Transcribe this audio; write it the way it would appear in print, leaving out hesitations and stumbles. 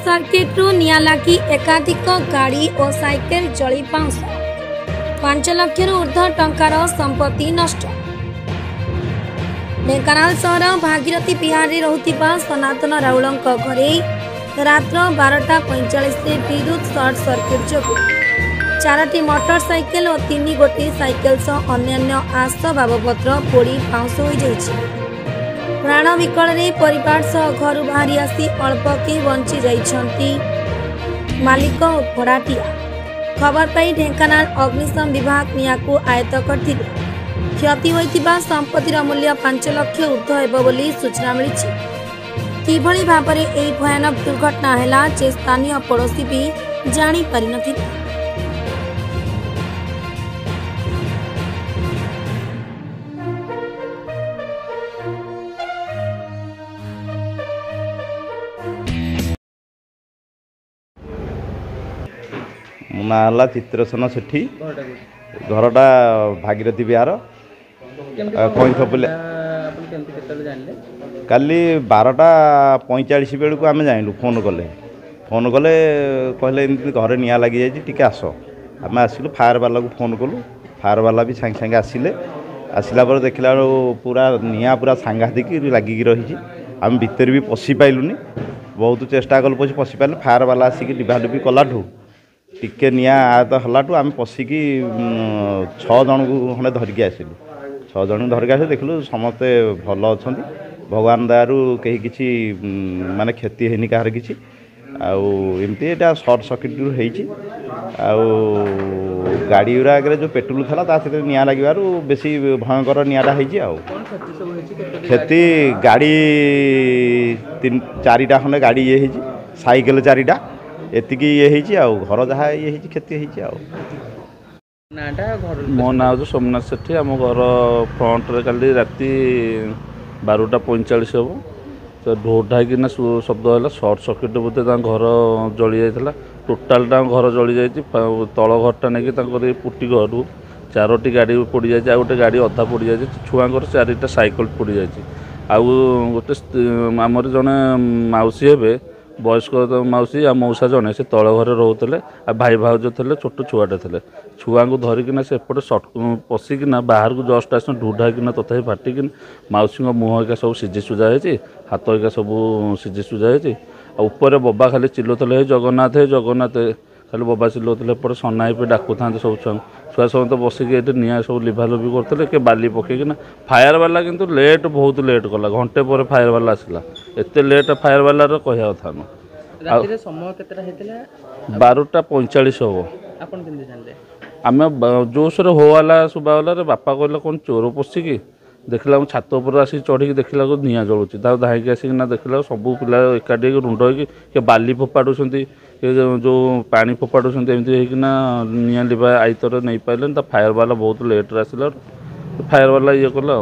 सर्किट्रु निया लागी एकाधिक गाड़ी और साइकेल जली पाउंस 5 लाख ऊर्ध्व टंकार संपत्ति नष्ट। ढेंकानाल सहर भागीरथी विहार रे रहुतिबा सनातन राउलंक घरे रात्र 12:45 विद्युत शॉर्ट सर्किट जोगु 4टी मोटरसाइकेल और 3 गोटी साइकेल सह अन्य आसबाबपत्र पोड़ी पाउंस हो जाइछि। प्राण विकल रे परिवार सह घर बाहरी आसी अल्प के बंची जाइछंती मालिक और भड़ाटिया। खबर पाई ढेंकानाल अग्निशम विभाग निया को आयत्त करथिले। क्षति होइतिबा संपत्तिर मूल्य 5 लाख ऊर्ध्व हेबो बोली सूचना मिलिछि। किभଳି भाबरे एई भयानक दुर्घटना हैला जे स्थानीय पड़ोसी भी जानी पारि नथिले। मो ना चित्रसेन सेठी घरटा भागीरथी विहार कईथपुले काली 12:45 बेलू आम जाइलु फोन कले कहले एमती घरे निया लगी जाइए टिके आस आम आसिलु फायर वाला को फोन कलु। फायर वाला भी सांगे सांगे आसिले। आसला पर देखला पूरा निया पूरा सांघातिक लगिकी रही। आम भितर भी पशि पाइलुनी बहुत चेष्टा कलु पशि पाइलु। फायर वाला आसिक डिभाडुबी कलाठू टिके निया आयत हलाठू आम पशिकी 6 जन को खंडे धरिकी आसिलु। 6 जन धरिकी आस देखलु समस्ते भल अच्छा भगवान दयारू कहीं किसी माने क्षति है कहार किसी आमती यहाँ सर्ट सर्किट गाड़ी गुरा आगे जो पेट्रोल था सहित निया लगे बेसी भयंकर नियाटा हो क्षति गाड़ी 4टा खंडे गाड़ी ये साइकेल 4टा एतिकी ये घर जहाँ ये क्षति मो ना हूँ सोमनाथ सेठी। आम घर फ्रंट रे काली राति 12:45 हम तो ढोढा कि शब्द है सर्ट सर्किट बोधे घर जली जाता टोटाल घर जली जाती तल घरटा नहीं पुटी घर 4टी गाड़ी पोड़ जाए गोटे गाड़ी अधा पोड़ जाए छुआर 4टा साइकेल पोड़ जाए आउ गोटे आमर जड़े मौसी हे वयस्क मौसी आ मौसा जड़े से तल घर रोते आ भाई भाउज थे छोट छुआटे थे छुआ को धरिकिना से एपटे पशिकिना बाहर को जस्ट आस ढूढ़ाकिना तथा फाटिकी मौसी मुँह एका सब सीझी सुझा है हाथ एका सब सीझी सुझा है ऊपर बबा खाली चिल्लुले जगन्नाथ जगन्नाथ खाली बबा चिल्लुले एपटे सनाई पे डाकू था सब छुआ सब तो बसिक ये निआ सब लिभालुभि करते के बाली पकईकिना फायर वाला किंतु लेट बहुत लेट कला घंटे पर फायर वाला आसला एत लेट फायर वाला कह था 12:45 हम आम जोश होवाला शुभाला बापा कहला कौन चोर पशिकी देखला छात उपर आसिक चढ़ी देखला निआ जलुची धाई आसिक देखला सब पिला एकाठी रुंड हो बाली फोपाड़ुं जो पानी फोपाड़ुं एमती निआ लिभा आईतर नहीं पारे फायर वाला बहुत लेट आसला फायर वाला ये कला।